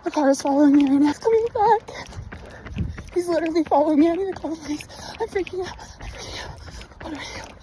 A car is following me right now. It's coming back. He's literally following me. I need to call the police. I'm freaking out. I'm freaking out. What do I do?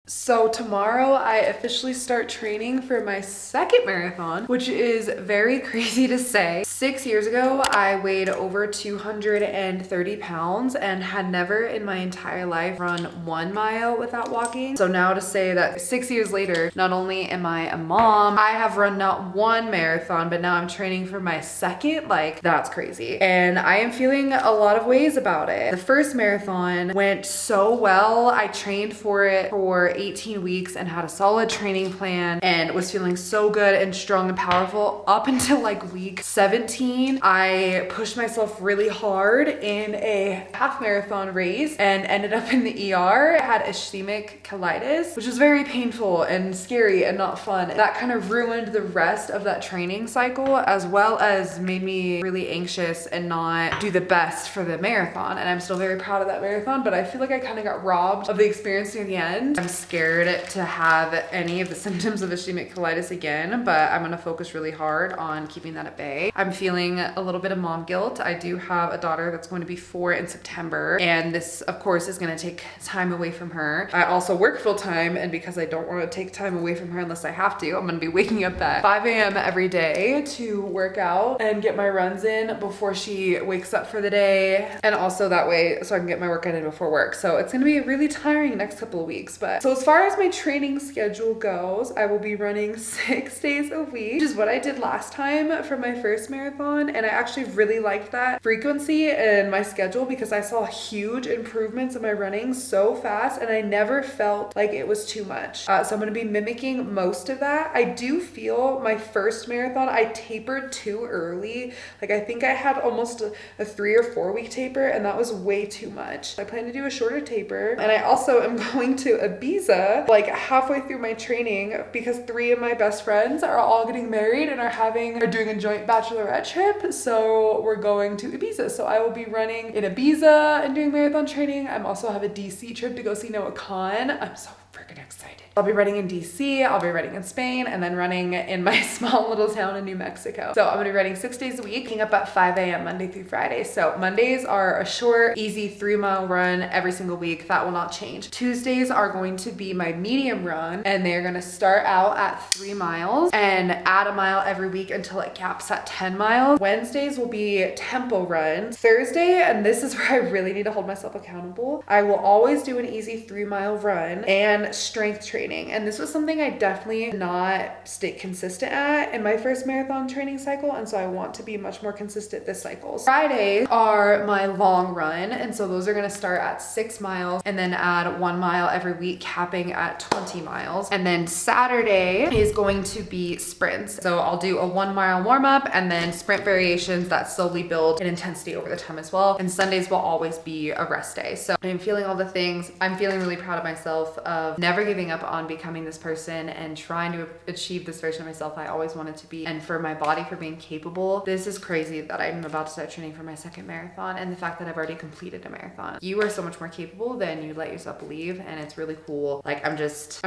So tomorrow I officially start training for my second marathon, which is very crazy to say. 6 years ago, I weighed over 230 pounds and had never in my entire life run 1 mile without walking. So now to say that 6 years later, not only am I a mom, I have run not one marathon, but now I'm training for my second, like that's crazy. And I am feeling a lot of ways about it. The first marathon went so well. I trained for it for 18 weeks and had a solid training plan and was feeling so good and strong and powerful up until like week 17. I pushed myself really hard in a half marathon race and ended up in the ER. I had ischemic colitis, which was very painful and scary and not fun. That kind of ruined the rest of that training cycle, as well as made me really anxious and not do the best for the marathon. And I'm still very proud of that marathon, but I feel like I kind of got robbed of the experience near the end. I'm scared to have any of the symptoms of ischemic colitis again, but I'm gonna focus really hard on keeping that at bay. I'm feeling a little bit of mom guilt. I do have a daughter that's going to be 4 in September, and this of course is gonna take time away from her. I also work full time, and because I don't want to take time away from her unless I have to, I'm gonna be waking up at 5 a.m. every day to work out and get my runs in before she wakes up for the day, and also that way so I can get my workout in before work. So it's gonna be really tiring next couple of weeks. But so as far as my training schedule goes, I will be running 6 days a week, which is what I did last time for my first marathon, and I actually really liked that frequency in my schedule because I saw huge improvements in my running so fast, and I never felt like it was too much. So I'm gonna be mimicking most of that. I do feel my first marathon, I tapered too early. Like I think I had almost a 3 or 4 week taper, and that was way too much. I plan to do a shorter taper, and I also am going to Ibiza like halfway through my training because 3 of my best friends are all getting married and are doing a joint bachelorette trip. So we're going to Ibiza. So I will be running in Ibiza and doing marathon training. I'm also have a DC trip to go see Noah Khan. I'm so freaking excited. I'll be running in DC, I'll be running in Spain, and then running in my small little town in New Mexico. So I'm gonna be running 6 days a week, waking up at 5 a.m. Monday through Friday. So Mondays are a short, easy 3-mile run every single week. That will not change. Tuesdays are going to be my medium run, and they're gonna start out at 3 miles and add a mile every week until it caps at 10 miles. Wednesdays will be tempo runs. Thursday, and this is where I really need to hold myself accountable, I will always do an easy 3-mile run and strength training. And this was something I definitely did not stay consistent at in my first marathon training cycle, and so I want to be much more consistent this cycle. Fridays are my long run, and so those are going to start at 6 miles and then add 1 mile every week, capping at 20 miles. And then Saturday is going to be sprints. So I'll do a 1 mile warm up and then sprint variations that slowly build in intensity over the time as well. And Sundays will always be a rest day. So I'm feeling all the things. I'm feeling really proud of myself of never giving up on becoming this person and trying to achieve this version of myself I always wanted to be, and for my body for being capable. This is crazy that I'm about to start training for my second marathon, and the fact that I've already completed a marathon. You are so much more capable than you let yourself believe, and it's really cool. Like I'm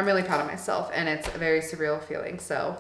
really proud of myself, and it's a very surreal feeling. So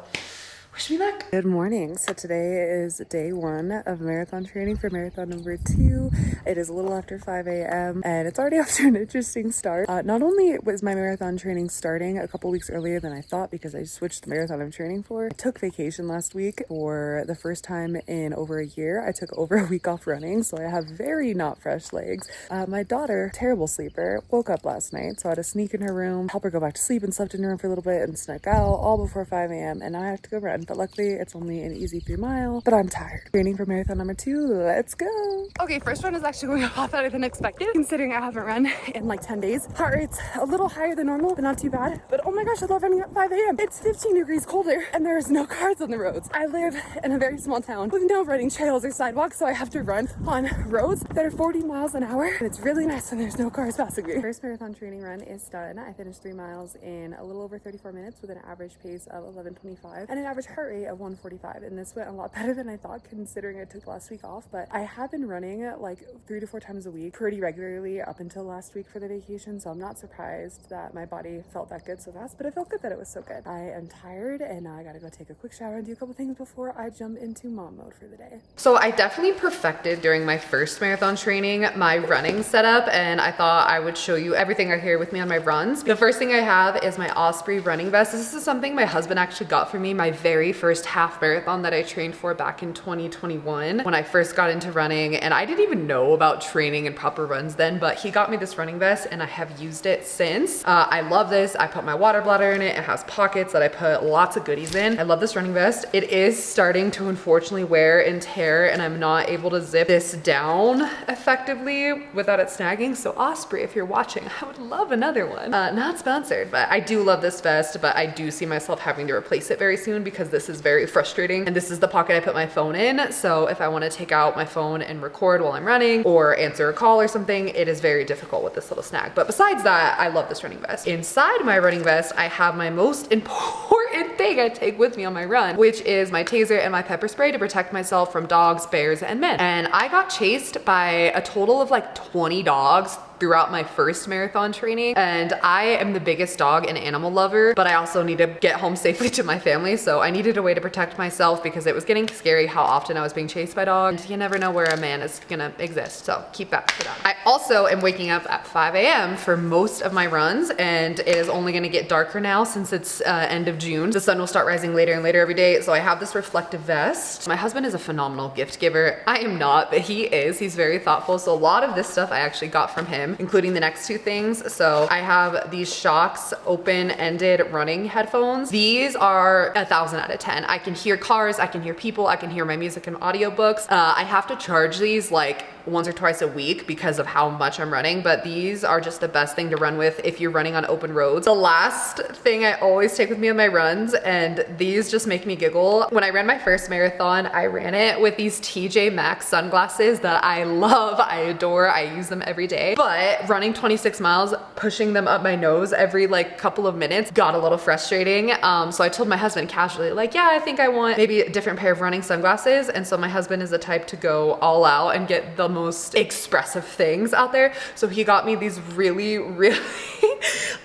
wish me luck. Good morning. So today is day 1 of marathon training for marathon number 2. It is a little after 5 a.m. and it's already off to an interesting start. Not only was my marathon training starting a couple weeks earlier than I thought because I switched the marathon I'm training for. I took vacation last week for the first time in over a year. I took over a week off running, so I have very not fresh legs. My daughter, terrible sleeper, woke up last night, so I had to sneak in her room, help her go back to sleep, and slept in her room for a little bit and snuck out all before 5 a.m. and now I have to go run. But luckily it's only an easy 3 mile, but I'm tired. Training for marathon number 2, let's go. Okay, first run is actually going a lot better than expected, considering I haven't run in like 10 days. Heart rate's a little higher than normal, but not too bad. But oh my gosh, I love running at 5 a.m. It's 15 degrees colder and there's no cars on the roads. I live in a very small town with no running trails or sidewalks, so I have to run on roads that are 40 miles an hour. And it's really nice when there's no cars passing me. First marathon training run is done. I finished 3 miles in a little over 34 minutes with an average pace of 11:25 and an average heart rate of 145, and this went a lot better than I thought considering I took last week off. But I have been running like 3 to 4 times a week pretty regularly up until last week for the vacation, so I'm not surprised that my body felt that good so fast, but it felt good that it was so good. I am tired and now I gotta go take a quick shower and do a couple things before I jump into mom mode for the day. So I definitely perfected during my first marathon training my running setup, and I thought I would show you everything I carry with me on my runs. The first thing I have is my Osprey running vest. This is something my husband actually got for me my very first half marathon that I trained for back in 2021 when I first got into running, and I didn't even know about training and proper runs then, but he got me this running vest and I have used it since. I love this. I put my water bladder in it. It has pockets that I put lots of goodies in. I love this running vest. It is starting to unfortunately wear and tear, and I'm not able to zip this down effectively without it snagging. So Osprey, if you're watching, I would love another one. Not sponsored, but I do love this vest, but I do see myself having to replace it very soon because this is very frustrating. And this is the pocket I put my phone in. So if I want to take out my phone and record while I'm running or answer a call or something, it is very difficult with this little snag. But besides that, I love this running vest. Inside my running vest, I have my most important thing I take with me on my run, which is my taser and my pepper spray to protect myself from dogs, bears, and men. And I got chased by a total of like 20 dogs throughout my first marathon training, and I am the biggest dog and animal lover, but I also need to get home safely to my family, so I needed a way to protect myself because it was getting scary how often I was being chased by dogs, and you never know where a man is gonna exist, so keep that for that. I also am waking up at 5 a.m. for most of my runs, and it is only gonna get darker now since it's end of June. The sun will start rising later and later every day, so I have this reflective vest. My husband is a phenomenal gift giver. I am not, but he is. He's very thoughtful, so a lot of this stuff I actually got from him, including the next two things. So I have these Shocks open-ended running headphones. These are 1,000 out of 10. I can hear cars, I can hear people, I can hear my music and audiobooks. I have to charge these like once or twice a week because of how much I'm running, but these are just the best thing to run with if you're running on open roads. The last thing I always take with me on my runs, and these just make me giggle. When I ran my first marathon, I ran it with these TJ Maxx sunglasses that I love, I adore, I use them every day, but running 26 miles, pushing them up my nose every like couple of minutes got a little frustrating. So I told my husband casually, like, yeah, I think I want maybe a different pair of running sunglasses. And so my husband is the type to go all out and get the most expressive things out there. So he got me these really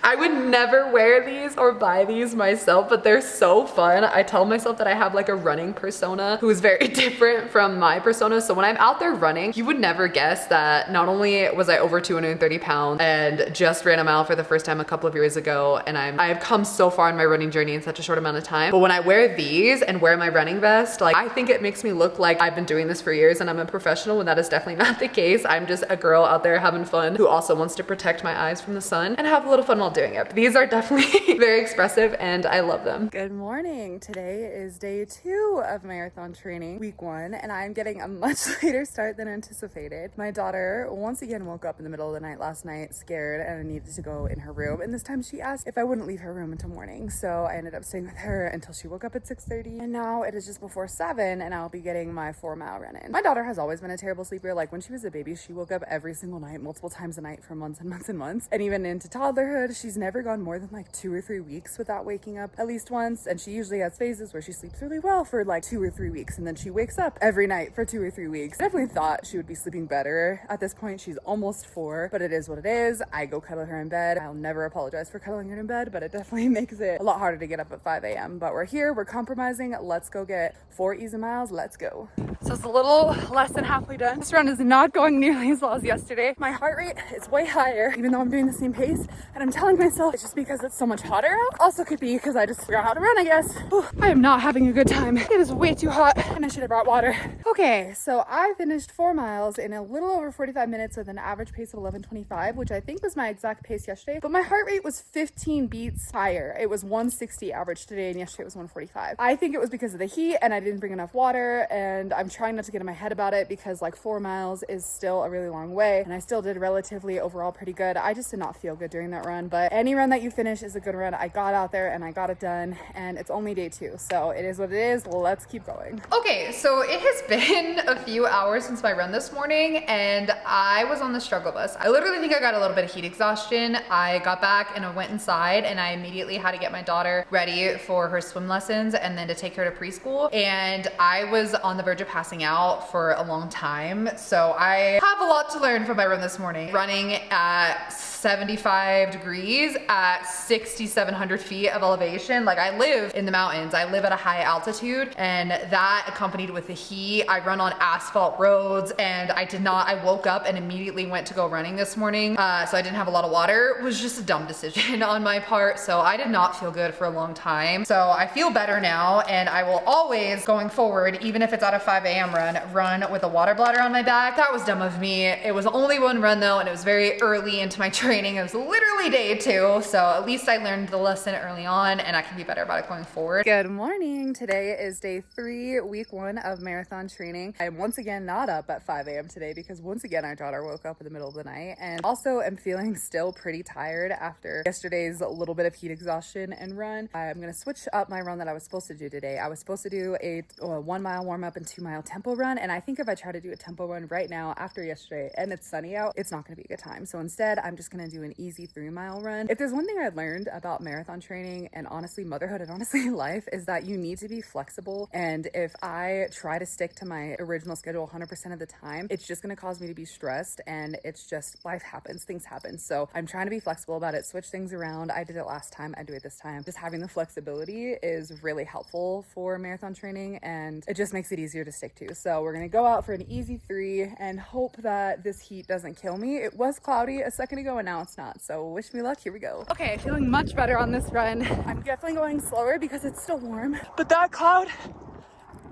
I would never wear these or buy these myself, but they're so fun. I tell myself that I have like a running persona who is very different from my persona. So when I'm out there running, you would never guess that not only was I over 230 pounds and just ran a mile for the first time a couple of years ago, and I've come so far in my running journey in such a short amount of time. But when I wear these and wear my running vest, like I think it makes me look like I've been doing this for years and I'm a professional, when that is definitely not the case. I'm just a girl out there having fun who also wants to protect my eyes from the sun and have a little fun while doing it. But these are definitely very expressive and I love them. Good morning. Today is day 2 of marathon training, week 1, and I'm getting a much later start than anticipated. My daughter once again woke up in the middle of the night last night scared and I needed to go in her room, and this time she asked if I wouldn't leave her room until morning, so I ended up staying with her until she woke up at 6:30, and now it is just before 7 and I'll be getting my 4-mile run in. My daughter has always been a terrible sleeper. Like when she was a baby, she woke up every single night, multiple times a night for months and months and months, and even into toddlerhood she's never gone more than like 2 or 3 weeks without waking up at least once, and she usually has phases where she sleeps really well for like 2 or 3 weeks and then she wakes up every night for 2 or 3 weeks. I definitely thought she would be sleeping better at this point. She's almost 4, but it is what it is. I go cuddle her in bed. I'll never apologize for cuddling her in bed, but it definitely makes it a lot harder to get up at 5 a.m. But we're here, we're compromising. Let's go get 4 easy miles. Let's go. So it's a little less than halfway done. This run is not going nearly as well as yesterday. My heart rate is way higher, even though I'm doing the same pace. And I'm telling myself it's just because it's so much hotter out. Also could be because I just forgot how to run, I guess. Whew, I am not having a good time. It is way too hot and I should have brought water. Okay, so I finished 4 miles in a little over 45 minutes with an average pace of 11:25, which I think was my exact pace yesterday. But my heart rate was 15 beats higher. It was 160 average today, and yesterday it was 145. I think it was because of the heat and I didn't bring enough water, and I'm trying not to get in my head about it because like 4 miles is still a really long way, and I still did relatively overall pretty good. I just did not feel good during that run, but any run that you finish is a good run. I got out there and I got it done, and it's only day 2, so it is what it is. Let's keep going. Okay, so it has been a few hours since my run this morning, and I was on the struggle bus. I literally think I got a little bit of heat exhaustion. I got back and I went inside and I immediately had to get my daughter ready for her swim lessons and then to take her to preschool, and I was on the verge of passing out for a long time. So I have a lot to learn from my run this morning. Running at 75 degrees at 6,700 feet of elevation. Like, I live in the mountains. I live at a high altitude, and that accompanied with the heat. I run on asphalt roads, and I woke up and immediately went to go running this morning. So I didn't have a lot of water. It was just a dumb decision on my part. So I did not feel good for a long time. So I feel better now, and I will always, going forward, even if it's at a 5 a.m. run with a water bladder on my back. That was dumb of me. It was only one run though, and it was very early into my training. It was literally day 2. So at least I learned the lesson early on, and I can be better about it going forward. Good morning. Today is day 3, week 1 of marathon training. I am once again not up at 5 a.m. today because once again our daughter woke up in the middle of the night, and also am feeling still pretty tired after yesterday's little bit of heat exhaustion and run. I'm gonna switch up my run that I was supposed to do today. I was supposed to do a 1 mile warm up and 2 mile tempo run, and I think if I try to do a tempo run right now after yesterday and it's sunny out, it's not gonna be a good time. So instead, I'm just gonna do an easy 3 mile run. If there's one thing I learned about marathon training and honestly motherhood and honestly life, is that you need to be flexible. And if I try to stick to my original schedule 100% of the time, it's just gonna cause me to be stressed, and it's just life happens, things happen. So I'm trying to be flexible about it, switch things around. I did it last time, I do it this time. Just having the flexibility is really helpful for marathon training, and it just makes it easier to stick to. So we're gonna go out for an easy 3 and hope that this heat doesn't kill me. It was cloudy a second ago and now it's not, so wish me luck. Here we go. Okay, feeling much better on this run. I'm definitely going slower because it's still warm, but that cloud,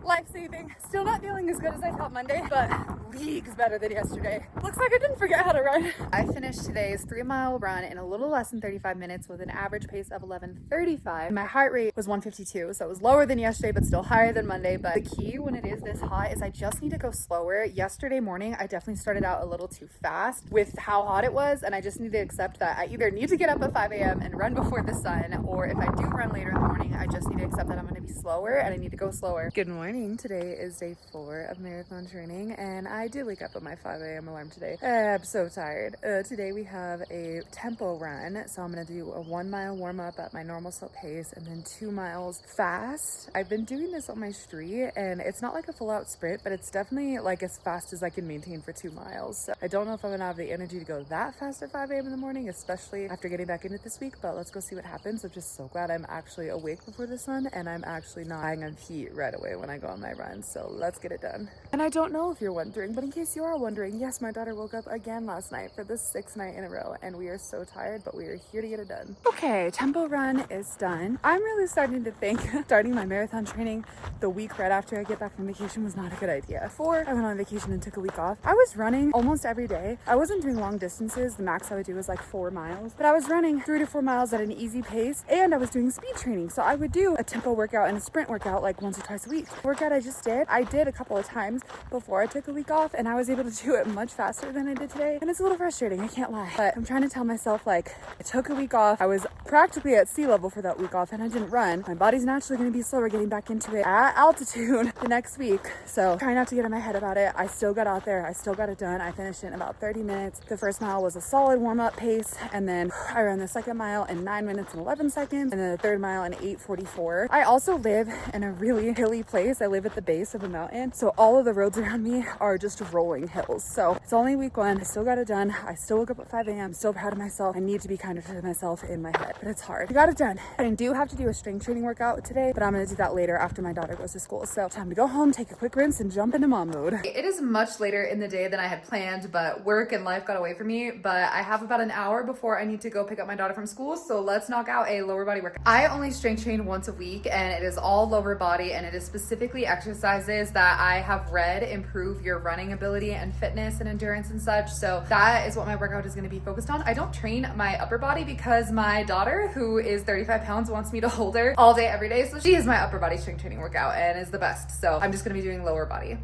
life-saving. Still not feeling as good as I felt Monday, but leagues better than yesterday. Looks like I didn't forget how to run. I finished today's 3 mile run in a little less than 35 minutes with an average pace of 11:35. My heart rate was 152, so it was lower than yesterday, but still higher than Monday. But the key when it is this hot is I just need to go slower. Yesterday morning, I definitely started out a little too fast with how hot it was, and I just need to accept that I either need to get up at 5 a.m. and run before the sun, or if I do run later in the morning, I just need to accept that I'm gonna be slower and I need to go slower. Good morning. Today is day 4 of marathon training, and I did wake up at my 5 a.m. alarm today. I'm so tired. Today we have a tempo run, so I'm gonna do a 1 mile warm up at my normal slow pace and then 2 miles fast. I've been doing this on my street, and it's not like a full out sprint, but it's definitely like as fast as I can maintain for 2 miles. So I don't know if I'm gonna have the energy to go that fast at 5 a.m. in the morning, especially after getting back into it this week, but let's go see what happens. I'm just so glad I'm actually awake before the sun, and I'm actually not dying of heat right away when I go on my run. So let's get it done. And I don't know if you're wondering, but in case you are wondering, yes, my daughter woke up again last night for the 6th night in a row, and we are so tired, but we are here to get it done. Okay, tempo run is done. I'm really starting to think starting my marathon training the week right after I get back from vacation was not a good idea. Before I went on vacation and took a week off, I was running almost every day. I wasn't doing long distances. The max I would do was like 4 miles, but I was running 3 to 4 miles at an easy pace, and I was doing speed training. So I would do a tempo workout and a sprint workout like once or twice a week. The workout I just did, I did a couple of times before I took a week off, and I was able to do it much faster than I did today, and it's a little frustrating, I can't lie, but I'm trying to tell myself, like, I took a week off, I was practically at sea level for that week off, and I didn't run. My body's naturally going to be slower getting back into it at altitude the next week, so try not to get in my head about it. I still got out there, I still got it done. I finished it in about 30 minutes. The first mile was a solid warm-up pace, and then I ran the second mile in 9 minutes and 11 seconds, and then the third mile in 8:44. I also live in a really hilly place. I live at the base of a mountain, so all of the roads around me are just rolling hills. So it's only week 1. I still got it done. I still woke up at 5 a.m. Still proud of myself. I need to be kinder to myself in my head, but it's hard. I got it done. I do have to do a strength training workout today, but I'm gonna do that later after my daughter goes to school. So time to go home, take a quick rinse, and jump into mom mode. It is much later in the day than I had planned, but work and life got away from me. But I have about an hour before I need to go pick up my daughter from school, so let's knock out a lower body workout. I only strength train once a week, and it is all lower body, and it is specifically exercises that I have read improve your running ability and fitness and endurance and such. So that is what my workout is going to be focused on. I don't train my upper body because my daughter, who is 35 pounds, wants me to hold her all day, every day. So she is my upper body strength training workout and is the best. So I'm just going to be doing lower body.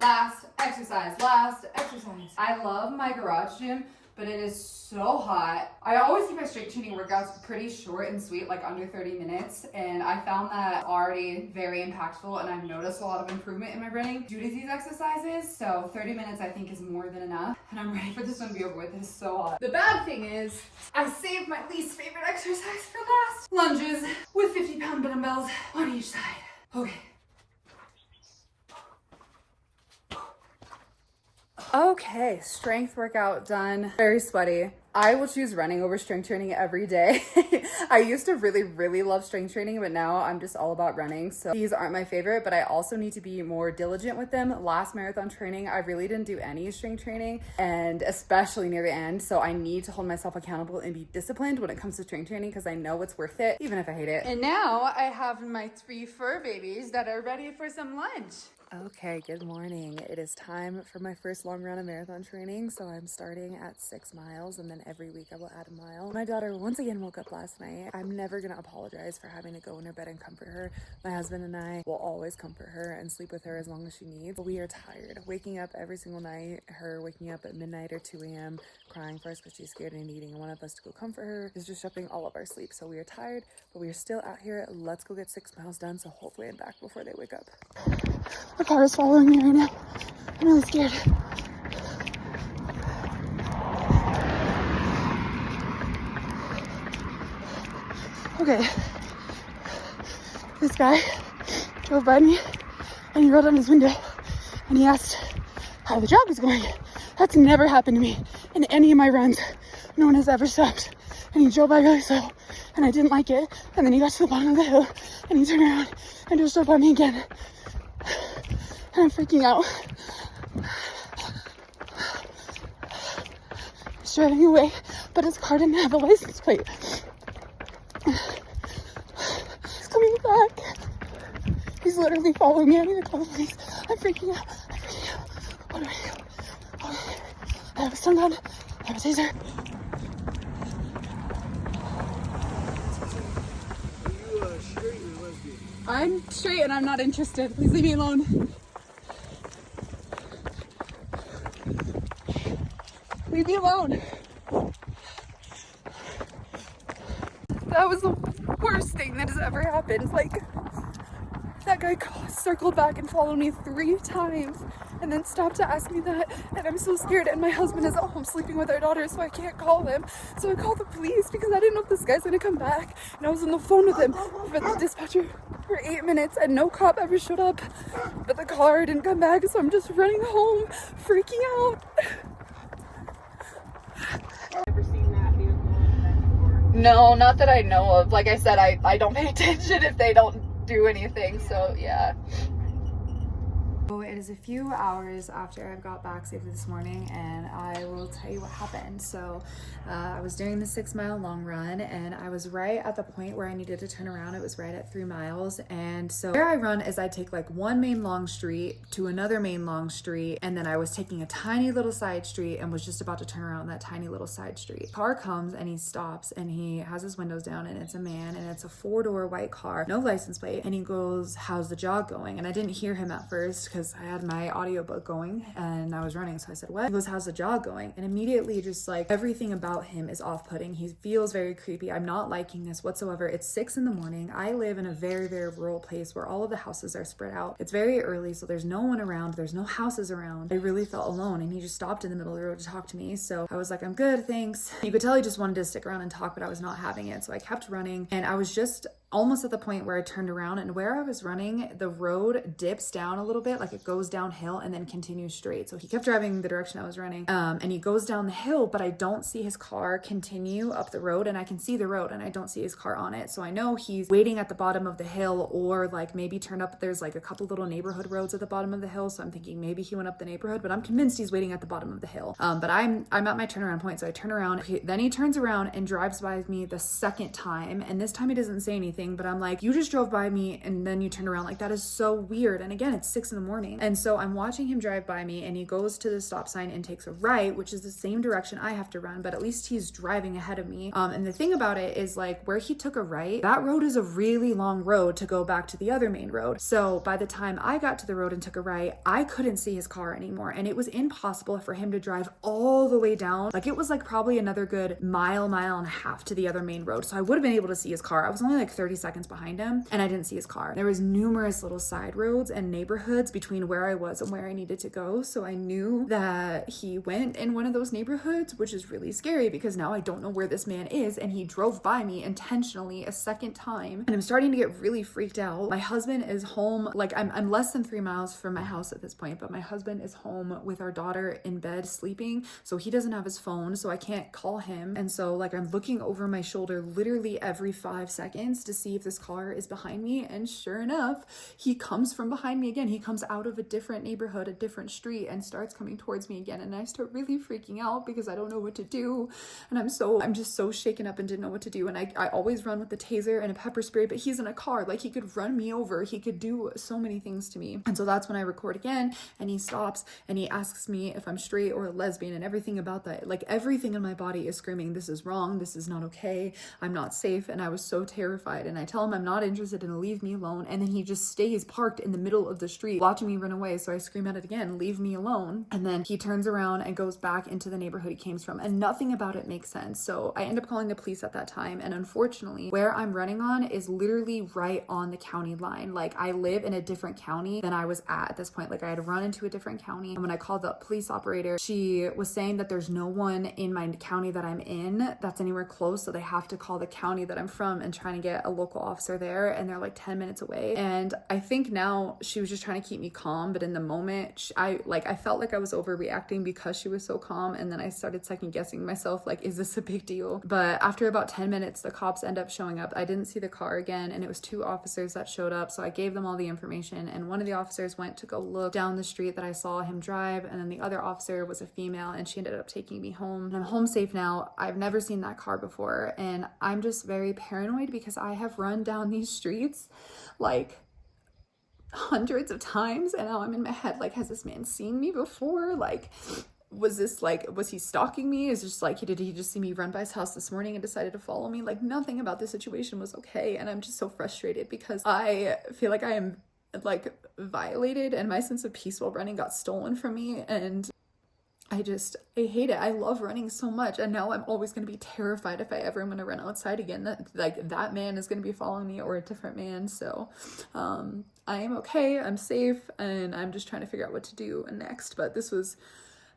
Last exercise, last exercise. I love my garage gym but it is so hot. I always keep my strength training workouts pretty short and sweet, like under 30 minutes. And I found that already very impactful, and I've noticed a lot of improvement in my running due to these exercises. So 30 minutes I think is more than enough. And I'm ready for this one to be over with. It is so hot. The bad thing is I saved my least favorite exercise for last. Lunges with 50-pound dumbbells on each side. Okay. Okay, strength workout done. Very sweaty. I will choose running over strength training every day. I used to really love strength training, but now I'm just all about running. So these aren't my favorite, but I also need to be more diligent with them. Last marathon training, I really didn't do any strength training, and especially near the end. So I need to hold myself accountable and be disciplined when it comes to strength training, because I know it's worth it, even if I hate it. And now I have my 3 fur babies that are ready for some lunch. Okay, good morning. It is time for my first long run of marathon training. So I'm starting at 6 miles, and then every week I will add a mile. My daughter once again woke up last night. I'm never gonna apologize for having to go in her bed and comfort her. My husband and I will always comfort her and sleep with her as long as she needs. But we are tired. Waking up every single night, her waking up at midnight or 2 a.m. crying for us because she's scared and needing one of us to go comfort her is disrupting all of our sleep. So we are tired, but we are still out here. Let's go get 6 miles done, so hopefully I'm back before they wake up. The car is following me right now. I'm really scared. Okay. This guy drove by me and he rolled down his window and he asked how the jog was going. That's never happened to me in any of my runs. No one has ever stopped. And he drove by really slow and I didn't like it. And then he got to the bottom of the hill and he turned around and just drove by me again. And I'm freaking out. He's driving away, but his car didn't have a license plate. He's coming back. He's literally following me. I need to call the police. I'm freaking out. What do I do? Okay. I have a stun gun. I have a taser. Are you straight or lesbian? I'm straight and I'm not interested. Please leave me alone. Leave me alone. That was the worst thing that has ever happened. Like, that guy circled back and followed me 3 times and then stopped to ask me that, and I'm so scared, and my husband is at home sleeping with our daughter, so I can't call him. So I called the police because I didn't know if this guy's gonna come back, and I was on the phone with him for the dispatcher for 8 minutes and no cop ever showed up, but the car didn't come back, so I'm just running home freaking out. Ever seen that vehicle before? No, not that I know of. Like I said, I don't pay attention if they don't do anything, so yeah. So it is a few hours after I got back safely this morning, and I will tell you what happened. So I was doing the 6 mile long run, and I was right at the point where I needed to turn around. It was right at 3 miles. And so where I run is I take like one main long street to another main long street, and then I was taking a tiny little side street and was just about to turn around that tiny little side street. Car comes and he stops and he has his windows down, and it's a man, and it's a 4-door white car, no license plate, and he goes, "How's the jog going?" And I didn't hear him at first because I had my audiobook going and I was running, so I said, "What?" He goes, "How's the jog going?" And immediately just like everything about him is off-putting. He feels very creepy. I'm not liking this whatsoever. It's 6 in the morning. I live in a very rural place where all of the houses are spread out. It's very early, so there's no one around. There's no houses around. I really felt alone, and he just stopped in the middle of the road to talk to me. So I was like, "I'm good, thanks." You could tell he just wanted to stick around and talk, but I was not having it. So I kept running, and I was just almost at the point where I turned around, and where I was running, the road dips down a little bit, like it goes downhill and then continues straight. So he kept driving the direction I was running, and he goes down the hill, but I don't see his car continue up the road, and I can see the road and I don't see his car on it. So I know he's waiting at the bottom of the hill, or like maybe turn up. There's like a couple little neighborhood roads at the bottom of the hill, so I'm thinking maybe he went up the neighborhood, but I'm convinced he's waiting at the bottom of the hill. But I'm at my turnaround point, so I turn around. Then he turns around and drives by me the second time, and this time he doesn't say anything. anything, but I'm like, you just drove by me and then you turned around. Like, that is so weird. And again, it's 6 a.m. And so I'm watching him drive by me, and he goes to the stop sign and takes a right, which is the same direction I have to run, but at least he's driving ahead of me. And the thing about it is, like, where he took a right, that road is a really long road to go back to the other main road. So by the time I got to the road and took a right, I couldn't see his car anymore. And it was impossible for him to drive all the way down. Like, it was like probably another good mile and a half to the other main road. So I would have been able to see his car. I was only like 30 seconds behind him, and I didn't see his car. There was numerous little side roads and neighborhoods between where I was and where I needed to go. So I knew that he went in one of those neighborhoods, which is really scary because now I don't know where this man is. And he drove by me intentionally a second time, and I'm starting to get really freaked out. My husband is home. Like, I'm less than 3 miles from my house at this point, but my husband is home with our daughter in bed sleeping. So he doesn't have his phone, so I can't call him. And so, like, I'm looking over my shoulder literally every 5 seconds to see if this car is behind me. And sure enough, he comes from behind me again. He comes out of a different neighborhood, a different street, and starts coming towards me again. And I start really freaking out because I don't know what to do. And I'm just so shaken up and didn't know what to do. And I always run with the taser and a pepper spray, but he's in a car. Like, he could run me over. He could do so many things to me. And so that's when I record again, and he stops and he asks me if I'm straight or a lesbian, and everything about that. Like, everything in my body is screaming, this is wrong. This is not okay. I'm not safe. And I was so terrified. And I tell him I'm not interested and leave me alone. And then he just stays parked in the middle of the street watching me run away. So I scream at it again, leave me alone. And then he turns around and goes back into the neighborhood he came from, and nothing about it makes sense. So I end up calling the police at that time. And unfortunately, where I'm running on is literally right on the county line. Like, I live in a different county than I was at this point. Like, I had run into a different county. And when I called the police operator, she was saying that there's no one in my county that I'm in that's anywhere close. So they have to call the county that I'm from and trying to get a local officer there. And they're like 10 minutes away. And I think now she was just trying to keep me calm. But in the moment, I felt like I was overreacting because she was so calm. And then I started second guessing myself, like, is this a big deal? But after about 10 minutes, the cops end up showing up. I didn't see the car again, and it was 2 officers that showed up. So I gave them all the information, and one of the officers went to go look down the street that I saw him drive. And then the other officer was a female, and she ended up taking me home. And I'm home safe now. I've never seen that car before. And I'm just very paranoid because I have run down these streets like hundreds of times, and now I'm in my head, like, has this man seen me before? Like, was he stalking me? Is just like, did he just see me run by his house this morning and decided to follow me? Like, nothing about the situation was okay. And I'm just so frustrated because I feel like I am, like, violated, and my sense of peace while running got stolen from me. And I hate it. I love running so much, and now I'm always going to be terrified if I ever am going to run outside again, that like that man is going to be following me, or a different man. So I am okay, I'm safe, and I'm just trying to figure out what to do next. But this was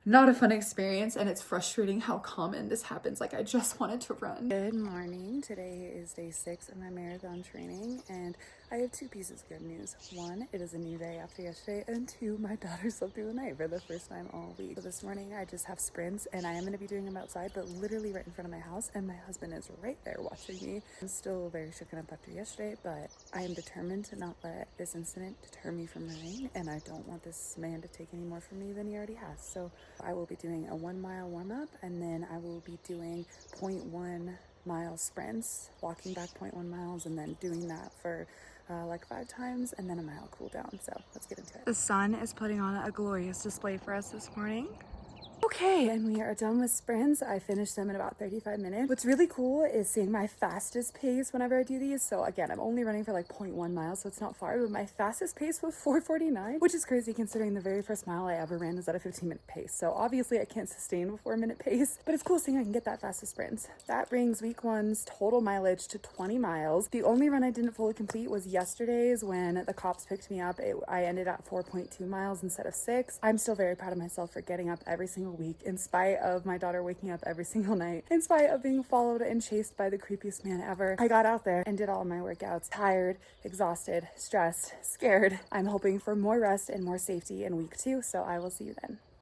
not a fun experience, and it's frustrating how common this happens. Like, I just wanted to run. Good morning. Today is day 6 of my marathon training, and I have 2 pieces of good news. 1, it is a new day after yesterday, and 2, my daughter slept through the night for the first time all week. So this morning I just have sprints, and I am going to be doing them outside, but literally right in front of my house, and my husband is right there watching me. I'm still very shooken up after yesterday, but I am determined to not let this incident deter me from running, and I don't want this man to take any more from me than he already has. So I will be doing a 1-mile warm-up, and then I will be doing 0.1 mile sprints, walking back 0.1 miles, and then doing that for like 5 times, and then a mile cool down. So let's get into it. The sun is putting on a glorious display for us this morning. Okay, and we are done with sprints. I finished them in about 35 minutes. What's really cool is seeing my fastest pace whenever I do these. So again, I'm only running for like 0.1 miles, so it's not far, but my fastest pace was 4:49, which is crazy considering the very first mile I ever ran was at a 15-minute pace. So obviously I can't sustain a 4-minute pace, but it's cool seeing I can get that fastest sprint. That brings week 1's total mileage to 20 miles. The only run I didn't fully complete was yesterday's when the cops picked me up. I ended at 4.2 miles instead of 6. I'm still very proud of myself for getting up every single week, in spite of my daughter waking up every single night, in spite of being followed and chased by the creepiest man ever. I got out there and did all of my workouts, tired, exhausted, stressed, scared. I'm hoping for more rest and more safety in week 2, so I will see you then.